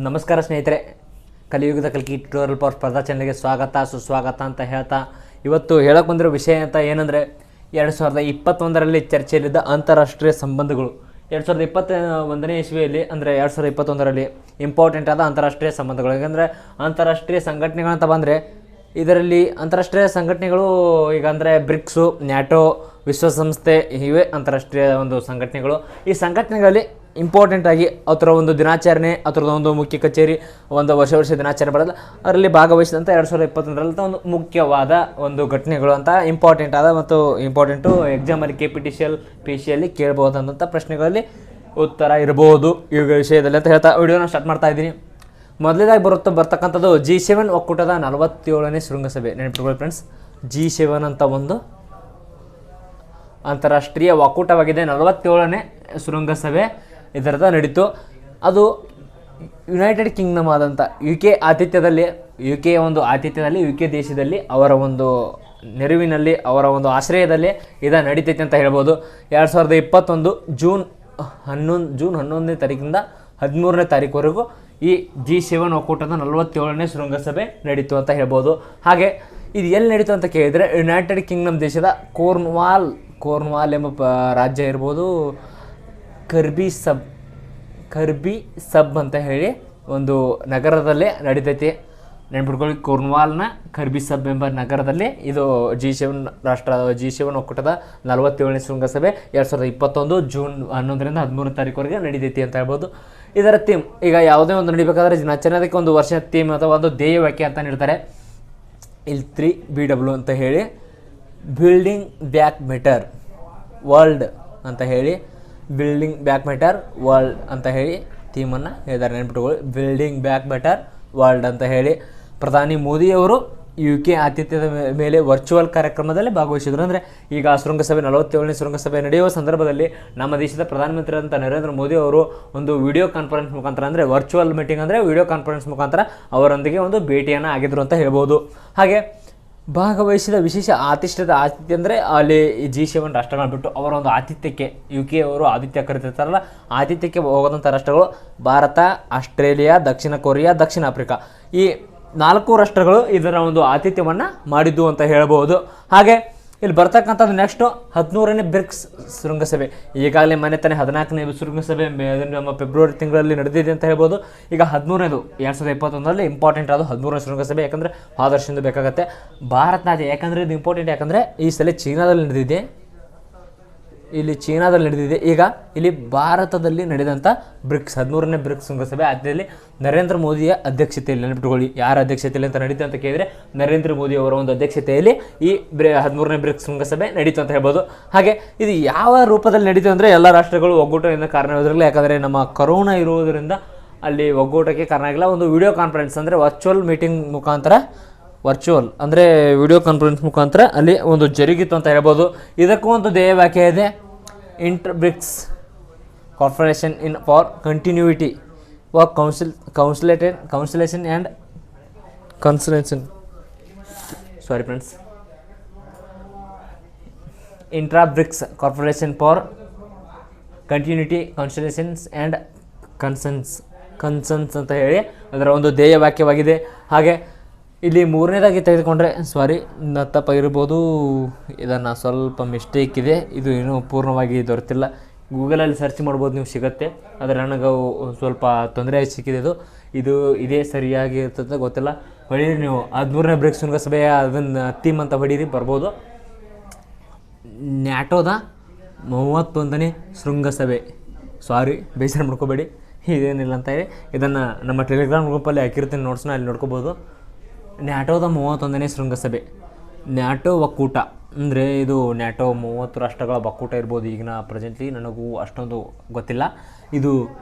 ನಮಸ್ಕಾರ ಸ್ನೇಹಿತರೆ, ಕಲಿಯುಗದ ಕಲ್ಕಿ ಟ್ಯೂಟೋರಿಯಲ್ ಫಾರ್ ಸ್ಪರ್ಧಾ ಚಾನಲ್ಗೆ ಸ್ವಾಗತ ಸುಸ್ವಾಗತ ಅಂತ ಹೇಳ್ತಾ, ಇವತ್ತು ಹೇಳಕ್ಕೆ ಬಂದಿರೋ ವಿಷಯ ಅಂತ ಏನಂದರೆ 2021ರಲ್ಲಿ ಚರ್ಚೆಯಲ್ಲಿದ್ದ ಅಂತಾರಾಷ್ಟ್ರೀಯ ಸಂಬಂಧಗಳು. 2021ನೇ ಇಸ್ವಿಯಲ್ಲಿ ಅಂದರೆ 2021ರಲ್ಲಿ ಇಂಪಾರ್ಟೆಂಟ್ ಆದ ಅಂತಾರಾಷ್ಟ್ರೀಯ ಸಂಬಂಧಗಳು. ಯಾಕಂದರೆ ಅಂತಾರಾಷ್ಟ್ರೀಯ ಸಂಘಟನೆಗಳಂತ ಬಂದರೆ ಇದರಲ್ಲಿ ಅಂತಾರಾಷ್ಟ್ರೀಯ ಸಂಘಟನೆಗಳು ಈಗ ಅಂದರೆ ಬ್ರಿಕ್ಸು, ನ್ಯಾಟೋ, ವಿಶ್ವಸಂಸ್ಥೆ ಇವೇ ಅಂತಾರಾಷ್ಟ್ರೀಯ ಒಂದು ಸಂಘಟನೆಗಳು. ಈ ಸಂಘಟನೆಗಳಲ್ಲಿ ಇಂಪಾರ್ಟೆಂಟಾಗಿ ಅದರ ಒಂದು ದಿನಾಚರಣೆ, ಅದರದ ಒಂದು ಮುಖ್ಯ ಕಚೇರಿ, ಒಂದು ವರ್ಷ ದಿನಾಚರಣೆ ಬರೋದು, ಅದರಲ್ಲಿ ಭಾಗವಹಿಸಿದಂಥ 2021ರಲ್ಲಿ ಒಂದು ಮುಖ್ಯವಾದ ಒಂದು ಘಟನೆಗಳು ಅಂತ ಇಂಪಾರ್ಟೆಂಟ್ ಆದ ಮತ್ತು ಇಂಪಾರ್ಟೆಂಟು ಎಕ್ಸಾಮಲ್ಲಿ PCಯಲ್ಲಿ ಕೇಳ್ಬೋದಂಥ ಪ್ರಶ್ನೆಗಳಲ್ಲಿ ಉತ್ತರ ಇರಬಹುದು ಈ ವಿಷಯದಲ್ಲಿ ಅಂತ ಹೇಳ್ತಾ ವಿಡಿಯೋನ ಸ್ಟಾರ್ಟ್ ಮಾಡ್ತಾ ಇದ್ದೀನಿ. ಮೊದಲೇದಾಗಿ ಬರ್ತಕ್ಕಂಥದ್ದು G7 ಒಕ್ಕೂಟದ 47ನೇ ಶೃಂಗಸಭೆ. ನೆನಪಿಟ್ಕೊಳ್ಳಿ ಫ್ರೆಂಡ್ಸ್, G7 ಅಂತ ಒಂದು ಅಂತಾರಾಷ್ಟ್ರೀಯ ಒಕ್ಕೂಟವಾಗಿದೆ. 47ನೇ ಶೃಂಗಸಭೆ ಇದರದ ನಡೀತು. ಅದು ಯುನೈಟೆಡ್ ಕಿಂಗ್ಡಮ್ ಆದಂಥ UK ದೇಶದಲ್ಲಿ ಅವರ ಒಂದು ನೆರವಿನಲ್ಲಿ, ಅವರ ಒಂದು ಆಶ್ರಯದಲ್ಲಿ ನಡೀತೈತೆ ಅಂತ ಹೇಳ್ಬೋದು. 2021 ಜೂನ್ 11ನೇ ತಾರೀಕಿಂದ 13ನೇ ತಾರೀಕುವರೆಗೂ ಈ G7 ಒಕ್ಕೂಟದ 47ನೇ ಶೃಂಗಸಭೆ ನಡೀತು ಅಂತ ಹೇಳ್ಬೋದು. ಹಾಗೆ ಇದು ಎಲ್ಲಿ ನಡೀತು ಅಂತ ಕೇಳಿದರೆ, ಯುನೈಟೆಡ್ ಕಿಂಗ್ಡಮ್ ದೇಶದ ಕೋರ್ನ್ವಾಲ್ ಎಂಬ ರಾಜ್ಯ ಇರ್ಬೋದು, ಕರ್ಬಿ ಸಬ್ ಅಂತ ಹೇಳಿ ಒಂದು ನಗರದಲ್ಲೇ ನಡೀತೈತಿ. ನೆನ್ಪಿಟ್ಕೊಳ್ಳಿ, ಕೋರ್ನ್ವಾಲ್ನ ಕರ್ಬಿ ಸಬ್ ಎಂಬ ನಗರದಲ್ಲಿ ಇದು G7 ಒಕ್ಕೂಟದ 47ನೇ ಶೃಂಗಸಭೆ 2021 ಜೂನ್ 11ರಿಂದ 13ನೇ ತಾರೀಕುವರೆಗೆ ನಡೀತೈತಿ ಅಂತ ಹೇಳ್ಬೋದು. ಇದರ ಥೀಮ್, ಈಗ ಯಾವುದೇ ಒಂದು ನಡಿಬೇಕಾದ್ರೆ ದಿನಾಚರಣೆ ಅದಕ್ಕೆ ಒಂದು ವರ್ಷ ಥೀಮ್ ಅಥವಾ ಒಂದು ಧ್ಯೇಯ ವಾಕ್ಯ ಅಂತ ನೀಡ್ತಾರೆ. ಇಲ್ಲಿ 3BW ಅಂತ ಹೇಳಿ ಬಿಲ್ಡಿಂಗ್ ಬ್ಯಾಕ್ ಬೆಟರ್ ವರ್ಲ್ಡ್ ಅಂತ ಹೇಳಿ, ಬಿಲ್ಡಿಂಗ್ ಬ್ಯಾಕ್ ಬೆಟರ್ ವರ್ಲ್ಡ್ ಅಂತ ಹೇಳಿ ಥೀಮನ್ನು ಹೇಳಿದ್ದಾರೆ. ನೆನ್ಪಿಟ್ಕೊಳ್ಳಿ, ಬಿಲ್ಡಿಂಗ್ ಬ್ಯಾಕ್ ಬೆಟರ್ ವರ್ಲ್ಡ್ ಅಂತ ಹೇಳಿ. ಪ್ರಧಾನಿ ಮೋದಿಯವರು UK ಆತಿಥ್ಯದ ಮೇಲೆ ವರ್ಚುವಲ್ ಕಾರ್ಯಕ್ರಮದಲ್ಲಿ ಭಾಗವಹಿಸಿದರು. ಅಂದರೆ ಈಗ ಶೃಂಗಸಭೆ 47ನೇ ಶೃಂಗಸಭೆ ನಡೆಯುವ ಸಂದರ್ಭದಲ್ಲಿ ನಮ್ಮ ದೇಶದ ಪ್ರಧಾನಮಂತ್ರಿ ಅಂತ ನರೇಂದ್ರ ಮೋದಿ ಅವರು ಒಂದು ವಿಡಿಯೋ ಕಾನ್ಫರೆನ್ಸ್ ಮುಖಾಂತರ, ಅಂದರೆ ವರ್ಚುವಲ್ ಮೀಟಿಂಗ್ ಅಂದರೆ ವಿಡಿಯೋ ಕಾನ್ಫರೆನ್ಸ್ ಮುಖಾಂತರ ಅವರೊಂದಿಗೆ ಒಂದು ಭೇಟಿಯನ್ನು ಆಗಿದ್ರು ಅಂತ ಹೇಳ್ಬೋದು. ಹಾಗೆ ಭಾಗವಹಿಸಿದ ವಿಶೇಷ ಆತಿಥ್ಯ ಅಂದರೆ ಅಲ್ಲಿ G7 ರಾಷ್ಟ್ರಗಳು ಬಿಟ್ಟು ಅವರ ಒಂದು ಆತಿಥ್ಯಕ್ಕೆ UK ಅವರು ಆತಿಥ್ಯ ಕರೀತಿರ್ತಾರಲ್ಲ, ಆತಿಥ್ಯಕ್ಕೆ ಹೋಗೋದಂಥ ರಾಷ್ಟ್ರಗಳು ಭಾರತ, ಆಸ್ಟ್ರೇಲಿಯಾ, ದಕ್ಷಿಣ ಕೊರಿಯಾ, ದಕ್ಷಿಣ ಆಫ್ರಿಕಾ, ಈ 4 ರಾಷ್ಟ್ರಗಳು ಇದರ ಒಂದು ಆತಿಥ್ಯವನ್ನು ಮಾಡಿದ್ದು ಅಂತ ಹೇಳ್ಬೋದು. ಹಾಗೆ ಇಲ್ಲಿ ಬರ್ತಕ್ಕಂಥದ್ದು ನೆಕ್ಸ್ಟು 13ನೇ ಬ್ರಿಕ್ಸ್ ಶೃಂಗಸಭೆ. ಈಗಾಗಲೇ ಮೊನ್ನೆ ತಾನೇ 14ನೇ ಶೃಂಗಸಭೆ ನಮ್ಮ ಫೆಬ್ರವರಿ ತಿಂಗಳಲ್ಲಿ ನಡೆದಿದೆ ಅಂತ ಹೇಳ್ಬೋದು. ಈಗ 13ನೇದು 2021ರಲ್ಲಿ ಇಂಪಾರ್ಟೆಂಟ್ ಆದ 13ನೇ ಶೃಂಗಸಭೆ. ಯಾಕಂದರೆ ಆದರ್ಶದಿಂದ ಬೇಕಾಗುತ್ತೆ ಭಾರತ ಅದೇ, ಯಾಕಂದರೆ ಇದು ಇಂಪಾರ್ಟೆಂಟ್. ಯಾಕಂದರೆ ಈ ಸಲ ಚೀನಾದಲ್ಲಿ ನಡೆದಿದೆ, ಈಗ ಇಲ್ಲಿ ಭಾರತದಲ್ಲಿ ನಡೆದಂಥ 13ನೇ ಬ್ರಿಕ್ಸ್ ಶೃಂಗಸಭೆ ಅದರಲ್ಲಿ ನರೇಂದ್ರ ಮೋದಿಯ ಅಧ್ಯಕ್ಷತೆಯಲ್ಲಿ, ನೆನಪಿಟ್ಕೊಳ್ಳಿ, ಯಾರ ಅಧ್ಯಕ್ಷತೆಯಲ್ಲಿ ಅಂತ ನಡೀತು ಅಂತ ಕೇಳಿದರೆ ನರೇಂದ್ರ ಮೋದಿ ಅವರ ಒಂದು ಅಧ್ಯಕ್ಷತೆಯಲ್ಲಿ ಈ 13ನೇ ಬ್ರಿಕ್ಸ್ ಶೃಂಗಸಭೆ ನಡೀತು ಅಂತ ಹೇಳ್ಬೋದು. ಹಾಗೆ ಇದು ಯಾವ ರೂಪದಲ್ಲಿ ನಡೀತು ಅಂದರೆ ಎಲ್ಲ ರಾಷ್ಟ್ರಗಳು ಒಗ್ಗೂಟದಿಂದ ಕಾರಣವಿರಲಿಲ್ಲ. ಯಾಕಂದರೆ ನಮ್ಮ ಕರೋನಾ ಇರುವುದರಿಂದ ಅಲ್ಲಿ ಒಗ್ಗೂಟಕ್ಕೆ ಕಾರಣ ಆಗಿಲ್ಲ. ಒಂದು ವಿಡಿಯೋ ಕಾನ್ಫರೆನ್ಸ್ ಅಂದರೆ ವರ್ಚುವಲ್ ಮೀಟಿಂಗ್ ಮುಖಾಂತರ, ವಿಡಿಯೋ ಕಾನ್ಫರೆನ್ಸ್ ಮುಖಾಂತರ ಅಲ್ಲಿ ಒಂದು ಜರುಗಿತ್ತು ಅಂತ ಹೇಳ್ಬೋದು. ಇದಕ್ಕೂ ಒಂದು ಧ್ಯೇಯ ವಾಕ್ಯ ಇದೆ, BRICS corporation for continuity work conciliation and consolation BRICS corporation for continuity conciliations and concerns ಅಂತ ಹೇಳಿ ಅದರ ಒಂದು ಧ್ಯೇಯ ವಾಕ್ಯವಾಗಿದೆ. ಹಾಗೆ ಇಲ್ಲಿ 3ನೇದಾಗಿ ತೆಗೆದುಕೊಂಡ್ರೆ, ತಪ್ಪಾಗಿರ್ಬೋದು, ಇದನ್ನು ಸ್ವಲ್ಪ ಮಿಸ್ಟೇಕ್ ಇದೆ, ಇದು ಇನ್ನೂ ಪೂರ್ಣವಾಗಿ ದೊರೆತಿಲ್ಲ. ಗೂಗಲಲ್ಲಿ ಸರ್ಚ್ ಮಾಡ್ಬೋದು, ನೀವು ಸಿಗುತ್ತೆ. ಆದರೆ ನನಗೆ ಸ್ವಲ್ಪ ತೊಂದರೆ ಸಿಕ್ಕಿದೆ. ಇದು ಇದೇ ಸರಿಯಾಗಿ ಇರ್ತದೆ ಗೊತ್ತಿಲ್ಲ. ಹೊಡೀರಿ ನೀವು 13ನೇ ಬ್ರಿಕ್ಸ್ ಶೃಂಗಸಭೆಯ ಅದನ್ನು ಥೀಮ್ ಅಂತ ಹೊಡೀರಿ, ಬರ್ಬೋದು. ನ್ಯಾಟೋದ 31ನೇ ಶೃಂಗಸಭೆ, ಬೇಸರ ಮಾಡ್ಕೋಬೇಡಿ, ಇದೇನಿಲ್ಲ ಅಂತ ಹೇಳಿ ಇದನ್ನು ನಮ್ಮ ಟೆಲಿಗ್ರಾಮ್ ಗ್ರೂಪಲ್ಲಿ ಹಾಕಿರ್ತೀನಿ, ನೋಟ್ಸ್ನ ಅಲ್ಲಿ ನೋಡ್ಕೋಬೋದು. ನ್ಯಾಟೋದ 31ನೇ ಶೃಂಗಸಭೆ, ನ್ಯಾಟೋ ಒಕ್ಕೂಟ ಅಂದರೆ ಇದು ನ್ಯಾಟೋ 30 ರಾಷ್ಟ್ರಗಳ ಒಕ್ಕೂಟ ಇರ್ಬೋದು. ಈಗಿನ ಪ್ರೆಸೆಂಟ್ಲಿ ನನಗೂ ಅಷ್ಟೊಂದು ಗೊತ್ತಿಲ್ಲ. ಇದು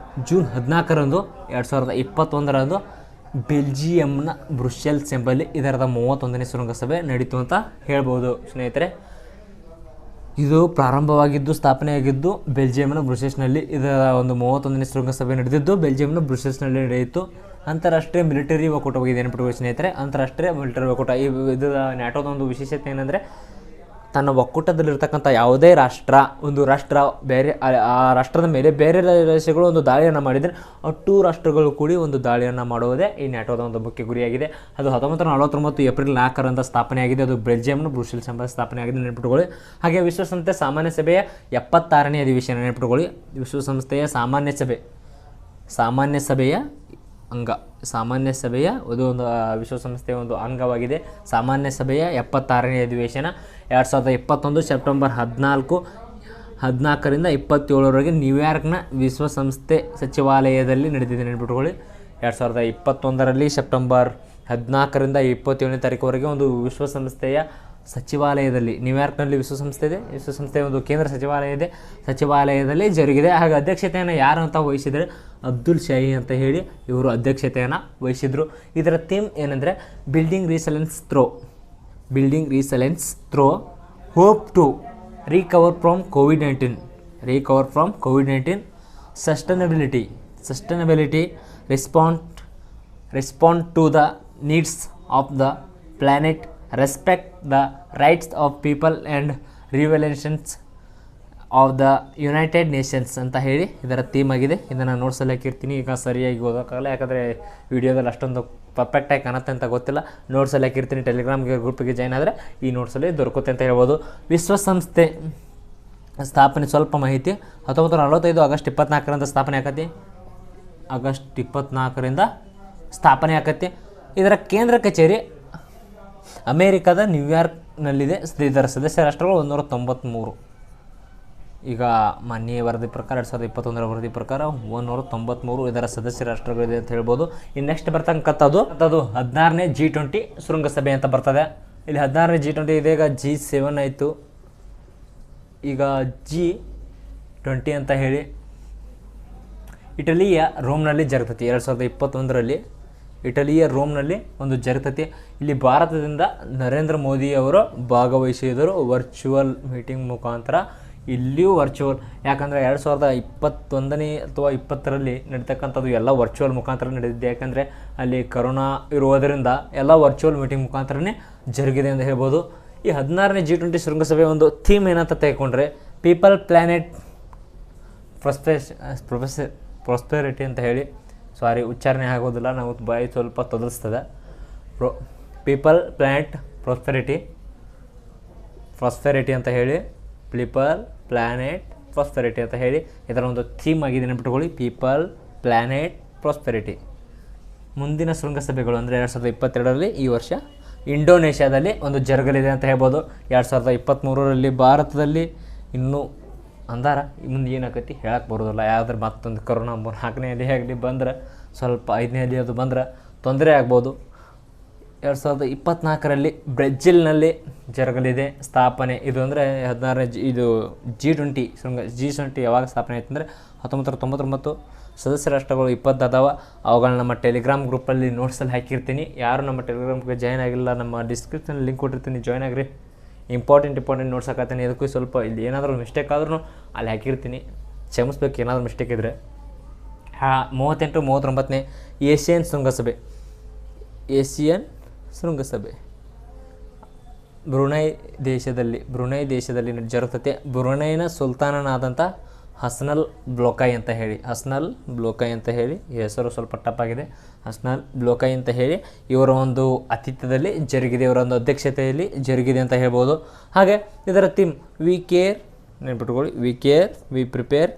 ಜೂನ್ 14ರಂದು 2021ರಂದು ಬೆಲ್ಜಿಯಂನ ಬ್ರುಸೆಲ್ಸ್ ಎಂಬಲ್ಲಿ ಇದರದ 31ನೇ ಶೃಂಗಸಭೆ ನಡೀತು ಅಂತ ಹೇಳ್ಬೋದು ಸ್ನೇಹಿತರೆ. ಇದು ಪ್ರಾರಂಭವಾಗಿದ್ದು, ಸ್ಥಾಪನೆಯಾಗಿದ್ದು ಬೆಲ್ಜಿಯಂನ ಬ್ರುಸೆಲ್ಸ್ನಲ್ಲಿ. ಇದರ ಒಂದು 31ನೇ ಶೃಂಗಸಭೆ ನಡೆದಿದ್ದು ಬೆಲ್ಜಿಯಂನ ಬ್ರುಸೆಲ್ಸ್ನಲ್ಲಿ ನಡೆಯಿತು. ಅಂತಾರಾಷ್ಟ್ರೀಯ ಮಿಲಿಟರಿ ಒಕ್ಕೂಟವಾಗಿದೆ, ನೆನಪಿಟ್ಕೊಳ್ಳಿ ಸ್ನೇಹಿತರೆ, ಅಂತಾರಾಷ್ಟ್ರೀಯ ಮಿಲಿಟರಿ ಒಕ್ಕೂಟ. ಇದು ನ್ಯಾಟೋದ ಒಂದು ವಿಶೇಷತೆ ಏನಂದರೆ ತನ್ನ ಒಕ್ಕೂಟದಲ್ಲಿರ್ತಕ್ಕಂಥ ಯಾವುದೇ ಒಂದು ರಾಷ್ಟ್ರ ಬೇರೆ ಆ ರಾಷ್ಟ್ರದ ಮೇಲೆ ಬೇರೆ ದೇಶಗಳು ಒಂದು ದಾಳಿಯನ್ನು ಮಾಡಿದರೆ ಅಷ್ಟು ರಾಷ್ಟ್ರಗಳು ಕೂಡಿ ಒಂದು ದಾಳಿಯನ್ನು ಮಾಡುವುದೇ ಈ ನ್ಯಾಟೋದ ಒಂದು ಮುಖ್ಯ ಗುರಿಯಾಗಿದೆ. ಅದು 1949 ಏಪ್ರಿಲ್ 4ರಂದು ಸ್ಥಾಪನೆಯಾಗಿದೆ. ಅದು ಬೆಲ್ಜಿಯಂನ ಬ್ರುಸೆಲ್ಸ್ ಎಂಬ ಸ್ಥಾಪನೆಯಾಗಿದೆ, ನೆನಪಿಟ್ಟುಕೊಳ್ಳಿ. ಹಾಗೆ ವಿಶ್ವಸಂಸ್ಥೆ ಸಾಮಾನ್ಯ ಸಭೆಯ 76ನೇ ಅಧಿವೇಶನ, ನೆನಪಿಟ್ಟುಕೊಳ್ಳಿ. ವಿಶ್ವಸಂಸ್ಥೆಯ ಸಾಮಾನ್ಯ ಸಭೆಯ ಇದು ಒಂದು ವಿಶ್ವಸಂಸ್ಥೆಯ ಒಂದು ಅಂಗವಾಗಿದೆ. ಸಾಮಾನ್ಯ ಸಭೆಯ 76ನೇ ಅಧಿವೇಶನ 2021 ಸೆಪ್ಟೆಂಬರ್ 14ರಿಂದ 27ರವರೆಗೆ ನ್ಯೂಯಾರ್ಕ್ನ ವಿಶ್ವಸಂಸ್ಥೆ ಸಚಿವಾಲಯದಲ್ಲಿ ನಡೆದಿದೆ, ನೆನಪಿಟ್ಟುಕೊಳ್ಳಿ. 2021ರಲ್ಲಿ ಸೆಪ್ಟೆಂಬರ್ 14ರಿಂದ 27ನೇ ತಾರೀಕುವರೆಗೆ ಒಂದು ವಿಶ್ವಸಂಸ್ಥೆಯ ಸಚಿವಾಲಯದಲ್ಲಿ, ನ್ಯೂಯಾರ್ಕ್ನಲ್ಲಿ ವಿಶ್ವಸಂಸ್ಥೆಯ ಒಂದು ಕೇಂದ್ರ ಸಚಿವಾಲಯದಲ್ಲಿ ಜರುಗಿದೆ. ಹಾಗೆ ಅಧ್ಯಕ್ಷತೆಯನ್ನು ಯಾರು ಅಂತ ವಹಿಸಿದರೆ ಅಬ್ದುಲ್ ಶಾಹಿ ಅಂತ ಹೇಳಿ ಇವರು ಅಧ್ಯಕ್ಷತೆಯನ್ನು ವಹಿಸಿದರು. ಇದರ ಥೀಮ್ ಏನಂದರೆ building resilience through hope to recover from ಕೋವಿಡ್-19 sustainability respond to the needs of the planet, respect the rights of people and revolutions of the United Nations ಅಂತ ಹೇಳಿ ಇದರ ಥೀಮ್ ಆಗಿದೆ. ಇದನ್ನು ನೋಟ್ಸಲ್ಲಿ ಹಾಕಿರ್ತೀನಿ. ಈಗ ಸರಿಯಾಗಿ ಓದೋಕ್ಕಾಗಲ್ಲ, ಯಾಕಂದರೆ ವಿಡಿಯೋದಲ್ಲಿ ಅಷ್ಟೊಂದು ಪರ್ಫೆಕ್ಟಾಗಿ ಕಾಣುತ್ತೆ ಅಂತ ಗೊತ್ತಿಲ್ಲ. ನೋಟ್ಸಲ್ಲಿ ಹಾಕಿರ್ತೀನಿ. ಟೆಲಿಗ್ರಾಮ್ ಗ್ರೂಪಿಗೆ ಜಾಯ್ನ್ ಆದರೆ ಈ ನೋಟ್ಸಲ್ಲಿ ದೊರಕುತ್ತೆ ಅಂತ ಹೇಳ್ಬೋದು. ವಿಶ್ವಸಂಸ್ಥೆ ಸ್ಥಾಪನೆ ಸ್ವಲ್ಪ ಮಾಹಿತಿ. 1945 ಆಗಸ್ಟ್ 24ರಿಂದ ಸ್ಥಾಪನೆ ಆಕತಿ. ಇದರ ಕೇಂದ್ರ ಕಚೇರಿ ಅಮೇರಿಕಾದ ನ್ಯೂಯಾರ್ಕ್ನಲ್ಲಿದೆ. ಇದರ ಸದಸ್ಯ ರಾಷ್ಟ್ರಗಳು 193. ಈಗ ಮಾನ್ಯ ವರದಿ ಪ್ರಕಾರ 2021ರ ವರದಿ ಪ್ರಕಾರ 193 ಇದರ ಸದಸ್ಯ ರಾಷ್ಟ್ರಗಳಿದೆ ಅಂತ ಹೇಳ್ಬೋದು. ಇನ್ನು ನೆಕ್ಸ್ಟ್ ಬರ್ತಕ್ಕಂಥದ್ದು 16ನೇ G20 ಶೃಂಗಸಭೆ ಅಂತ ಬರ್ತದೆ. ಇಲ್ಲಿ 16ನೇ G20 ಇದೆ. ಈಗ G7 ಆಯಿತು, ಈಗ G20 ಅಂತ ಹೇಳಿ ಇಟಲಿಯ ರೋಮ್ನಲ್ಲಿ ಜರುಗ್ತೈತಿ. 2021ರಲ್ಲಿ ಇಟಲಿಯ ರೋಮ್ನಲ್ಲಿ ಒಂದು ಜರುಗ್ತೈತಿ. ಇಲ್ಲಿ ಭಾರತದಿಂದ ನರೇಂದ್ರ ಮೋದಿಯವರು ಭಾಗವಹಿಸಿದರು ವರ್ಚುವಲ್ ಮೀಟಿಂಗ್ ಮುಖಾಂತರ. ಇಲ್ಲಿಯೂ ವರ್ಚುವಲ್, ಯಾಕಂದರೆ 2021 ಅಥವಾ 20ರಲ್ಲಿ ನಡೀತಕ್ಕಂಥದ್ದು ಎಲ್ಲ ವರ್ಚುವಲ್ ಮುಖಾಂತರ ನಡೆದಿದೆ. ಯಾಕಂದರೆ ಅಲ್ಲಿ ಕರೋನಾ ಇರುವುದರಿಂದ ಎಲ್ಲ ವರ್ಚುವಲ್ ಮೀಟಿಂಗ್ ಮುಖಾಂತರನೇ ಜರುಗಿದೆ ಅಂತ ಹೇಳ್ಬೋದು. ಈ 16ನೇ G20 ಶೃಂಗಸಭೆ ಒಂದು ಥೀಮ್ ಏನಂತ ತೆಗೆದುಕೊಂಡ್ರೆ ಪೀಪಲ್ ಪ್ಲ್ಯಾನೆಟ್ ಪ್ರಾಸ್ಪೆರಿಟಿ ಅಂತ ಹೇಳಿ, ಸಾರಿ ಉಚ್ಚಾರಣೆ ಆಗೋದಿಲ್ಲ, ನಾವು ಬಾಯಿ ಸ್ವಲ್ಪ ತೊದಲಿಸ್ತದೆ. ಪೀಪಲ್ ಪ್ಲ್ಯಾನೆಟ್ ಪ್ರಾಸ್ಪೆರಿಟಿ ಅಂತ ಹೇಳಿ, ಇದರ ಒಂದು ಥೀಮ್ ಆಗಿದೆ, ನೆನಪಿಟ್ಕೊಳ್ಳಿ. People planet prosperity. ಮುಂದಿನ ಶೃಂಗಸಭೆಗಳು ಅಂದರೆ 2022ರಲ್ಲಿ ಈ ವರ್ಷ ಇಂಡೋನೇಷ್ಯಾದಲ್ಲಿ ಒಂದು ಜರುಗಲಿದೆ ಅಂತ ಹೇಳ್ಬೋದು. 2023ರಲ್ಲಿ ಭಾರತದಲ್ಲಿ ಇನ್ನೂ ಅಂದಾರ ಮುಂದೆ ಏನಾಕೈತಿ ಹೇಳಕ್ಕೆ ಬರೋದಿಲ್ಲ. ಯಾವ್ದಾರು ಮತ್ತೊಂದು ಕೊರೋನಾ 4ನೇ ಅಲೆ ಆಗಲಿ ಬಂದ್ರೆ, ಸ್ವಲ್ಪ 5ನೇ ಅಲೆ ಅದು ಬಂದ್ರೆ ತೊಂದರೆ ಆಗ್ಬೋದು. 2024ರಲ್ಲಿ ಬ್ರೆಜಿಲ್ನಲ್ಲಿ ಜರುಗಲಿದೆ ಸ್ಥಾಪನೆ. ಇದು ಅಂದರೆ 16ನೇ G20 ಯಾವಾಗ ಸ್ಥಾಪನೆ ಆಯ್ತು ಅಂದರೆ 1999. ಸದಸ್ಯ ರಾಷ್ಟ್ರಗಳು 20 ಅದಾವ. ಅವುಗಳನ್ನ ನಮ್ಮ ಟೆಲಿಗ್ರಾಮ್ ಗ್ರೂಪಲ್ಲಿ ನೋಟ್ಸಲ್ಲಿ ಹಾಕಿರ್ತೀನಿ. ಯಾರು ನಮ್ಮ ಟೆಲಿಗ್ರಾಮ್ ಗ್ರೂಪ್ಗೆ ಜಾಯ್ನ್ ಆಗಿಲ್ಲ, ನಮ್ಮ ಡಿಸ್ಕ್ರಿಪ್ಷನಲ್ಲಿ ಲಿಂಕ್ ಕೊಟ್ಟಿರ್ತೀನಿ, ಜಾಯ್ನ್ ಆಗಿರಿ. ಇಂಪಾರ್ಟೆಂಟ್ ನೋಟ್ಸ್ ಹಾಕತ್ತೀನಿ. ಇದಕ್ಕೂ ಸ್ವಲ್ಪ ಇಲ್ಲಿ ಏನಾದರೂ ಮಿಸ್ಟೇಕ್ ಆದ್ರೂ ಅಲ್ಲಿ ಹಾಕಿರ್ತೀನಿ, ಕ್ಷಮಿಸ್ಬೇಕು ಏನಾದರೂ ಮಿಸ್ಟೇಕ್ ಇದ್ದರೆ. 38-39ನೇ ಏಷ್ಯನ್ ಶೃಂಗಸಭೆ ಬ್ರುನೈ ದೇಶದಲ್ಲಿ ಜರುಗುತ್ತದೆ. ಬ್ರುನೈನ ಸುಲ್ತಾನನಾದಂಥ ಹಸನಲ್ ಬ್ಲೋಕಾಯ್ ಅಂತ ಹೇಳಿ ಈ ಹೆಸರು ಸ್ವಲ್ಪ ಟಪ್ಪಾಗಿದೆ. ಹಸನಲ್ ಬ್ಲೋಕಾಯ್ ಅಂತ ಹೇಳಿ ಇವರ ಒಂದು ಆತಿಥ್ಯದಲ್ಲಿ ಜರುಗಿದೆ, ಇವರ ಒಂದು ಅಧ್ಯಕ್ಷತೆಯಲ್ಲಿ ಜರುಗಿದೆ ಅಂತ ಹೇಳ್ಬೋದು. ಹಾಗೆ ಇದರ ಥೀಮ್ ವಿ ಕೇರ್, ನೆನ್ಪಿಟ್ಕೊಳ್ಳಿ. We care, we prepare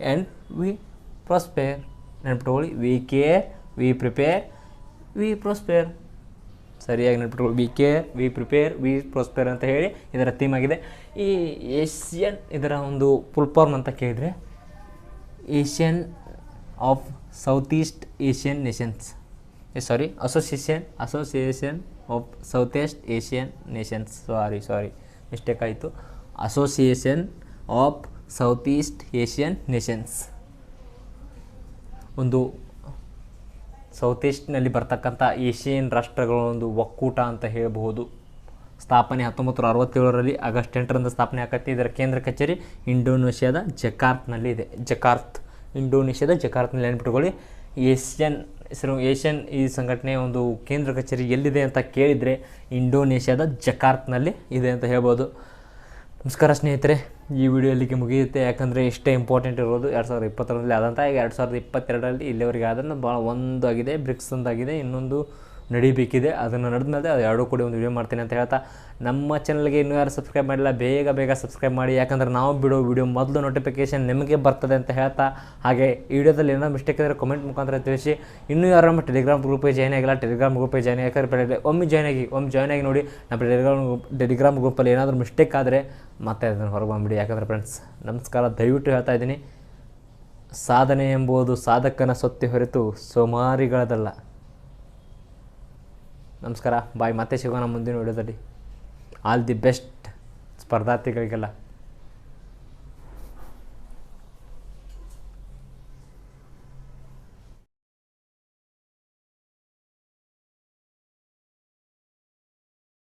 and we prosper. ನೆನ್ಪಿಟ್ಕೊಳ್ಳಿ. We care, we prepare, we prosper. ಸರಿಯಾಗಿ ನೆನ್ಪಿಟ್ಕೊಳ್ಳಿ. We care, we prepare, we prosper ಅಂತ ಹೇಳಿ ಇದರ ಥೀಮ್ ಆಗಿದೆ. ಈ ಏಷ್ಯನ್ ಇದರ ಒಂದು ಫುಲ್ ಫಾರ್ಮ್ ಅಂತ ಕೇಳಿದರೆ Asian of south east Asian nations, association of south east Asian nations. Sorry mistake ಆಯಿತು. Association of south east Asian nations ಒಂದು ಸೌತ್ ಈಸ್ಟ್ನಲ್ಲಿ ಬರ್ತಕ್ಕಂಥ ಏಷ್ಯನ್ ರಾಷ್ಟ್ರಗಳ ಒಂದು ಒಕ್ಕೂಟ ಅಂತ ಹೇಳಬಹುದು. ಸ್ಥಾಪನೆ 1967ರಲ್ಲಿ ಆಗಸ್ಟ್ 8ರಂದು ಸ್ಥಾಪನೆ ಆಕತಿ. ಇದರ ಕೇಂದ್ರ ಕಚೇರಿ ಇಂಡೋನೇಷ್ಯಾದ ಜಕಾರ್ತ್ನಲ್ಲಿ ಇದೆ. ಇಂಡೋನೇಷ್ಯಾದ ಜಕಾರ್ತ್ನಲ್ಲಿ ನೆನ್ಪಿಟ್ಕೊಳ್ಳಿ. ಏಷ್ಯನ್ ಈ ಸಂಘಟನೆಯ ಒಂದು ಕೇಂದ್ರ ಕಚೇರಿ ಎಲ್ಲಿದೆ ಅಂತ ಕೇಳಿದರೆ ಇಂಡೋನೇಷ್ಯಾದ ಜಕಾರ್ತ್ನಲ್ಲಿ ಇದೆ ಅಂತ ಹೇಳ್ಬೋದು. ನಮಸ್ಕಾರ ಸ್ನೇಹಿತರೆ, ಈ ವಿಡಿಯೋ ಇಲ್ಲಿಗೆ ಮುಗಿಯುತ್ತೆ. ಯಾಕಂದರೆ ಇಷ್ಟೇ ಇಂಪಾರ್ಟೆಂಟ್ ಇರೋದು 2021ರಲ್ಲಿ ಆದಂಥ. ಈಗ 2022ರಲ್ಲಿ ಇಲ್ಲಿವರೆಗೆ ಅದನ್ನು ಭಾಳ ಒಂದಾಗಿದೆ, ಬ್ರಿಕ್ಸ್ ಒಂದಾಗಿದೆ, ಇನ್ನೊಂದು ನಡಿಬೇಕಿದೆ. ಅದನ್ನು ನಡೆದ ಮೇಲೆ ಅದು ಎರಡೂ ಕೂಡ ಒಂದು ವಿಡಿಯೋ ಮಾಡ್ತೀನಿ ಅಂತ ಹೇಳ್ತಾ, ನಮ್ಮ ಚಾನಲ್ಗೆ ಇನ್ನೂ ಯಾರು ಸಬ್ಸ್ಕ್ರೈಬ್ ಮಾಡಿಲ್ಲ ಬೇಗ ಸಬ್ಸ್ಕ್ರೈಬ್ ಮಾಡಿ. ಯಾಕಂದರೆ ನಾವು ಬಿಡೋ ವಿಡಿಯೋ ಮೊದಲು ನೋಟಿಫಿಕೇಷನ್ ನಿಮಗೆ ಬರ್ತದೆ ಅಂತ ಹೇಳ್ತಾ, ಹಾಗೆ ಈ ವಿಡಿಯೋದಲ್ಲಿ ಏನೋ ಮಿಸ್ಟೇಕ್ ಇದ್ದರೆ ಕಮೆಂಟ್ ಮುಖಾಂತರ ತಿಳಿಸಿ. ಇನ್ನೂ ಯಾರು ನಮ್ಮ ಟೆಲಿಗ್ರಾಮ್ ಗ್ರೂಪಿಗೆ ಜಾಯ್ನ್ ಆಗಿಲ್ಲ, ಟೆಲಿಗ್ರಾಮ್ ಗ್ರೂಪಿಗೆ ಜಾಯ್ನ್ ಯಾಕಂದರೆ ಒಮ್ಮೆ ಜಾಯ್ನ್ ಆಗಿ ನೋಡಿ. ನಮ್ಮ ಟೆಲಿಗ್ರಾಮ್ ಗ್ರೂಪಲ್ಲಿ ಏನಾದರೂ ಮಿಸ್ಟೇಕ್ ಆದರೆ ಮತ್ತೆ ಅದನ್ನು ಹೊರಗೆ ಬಂದುಬಿಡಿ. ಯಾಕಂದರೆ ಫ್ರೆಂಡ್ಸ್ ನಮಸ್ಕಾರ, ದಯವಿಟ್ಟು ಹೇಳ್ತಾ ಇದ್ದೀನಿ, ಸಾಧನೆ ಎಂಬುದು ಸಾಧಕನ ಸೊತ್ತೆ ಹೊರತು ಸೋಮಾರಿಗಳದಲ್ಲ. ನಮಸ್ಕಾರ, ಬಾಯ್. ಮತ್ತೆ ಸಿಗೋಣ ಮುಂದಿನ ವಿಡಿಯೋದಲ್ಲಿ. All the best ಸ್ಪರ್ಧಾರ್ಥಿಗಳಿಗೆಲ್ಲ.